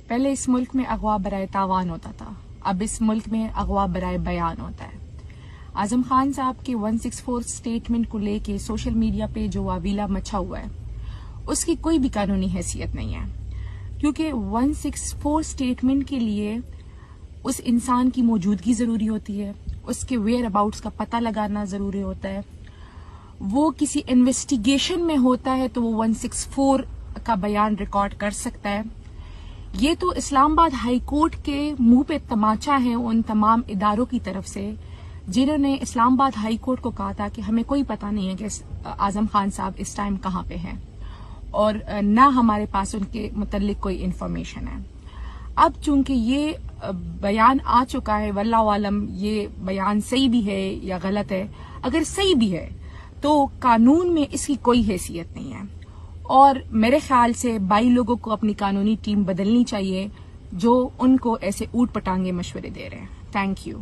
پہلے اس ملک میں اغوا برائے تاوان ہوتا تھا، اب اس ملک میں اغوا برائے بیان ہوتا ہے۔ اعظم خان صاحب کے 164 اسٹیٹمنٹ کو لے کے سوشل میڈیا پہ جو واویلا مچا ہوا ہے اس کی کوئی بھی قانونی حیثیت نہیں ہے، کیونکہ 164 اسٹیٹمنٹ کے لیے اس انسان کی موجودگی ضروری ہوتی ہے، اس کے ویئر اباؤٹس کا پتہ لگانا ضروری ہوتا ہے، وہ کسی انویسٹیگیشن میں ہوتا ہے تو وہ 164 کا بیان ریکارڈ کر سکتا ہے۔ یہ تو اسلام آباد ہائی کورٹ کے منہ پہ تماچا ہے ان تمام اداروں کی طرف سے جنہوں نے اسلام آباد ہائی کورٹ کو کہا تھا کہ ہمیں کوئی پتہ نہیں ہے کہ اعظم خان صاحب اس ٹائم کہاں پہ ہیں اور نہ ہمارے پاس ان کے متعلق کوئی انفارمیشن ہے۔ اب چونکہ یہ بیان آ چکا ہے، واللہ عالم یہ بیان صحیح بھی ہے یا غلط ہے، اگر صحیح بھی ہے تو قانون میں اس کی کوئی حیثیت نہیں ہے، اور میرے خیال سے 22 لوگوں کو اپنی قانونی ٹیم بدلنی چاہیے جو ان کو ایسے اوٹ پٹانگے مشورے دے رہے ہیں۔ Thank you.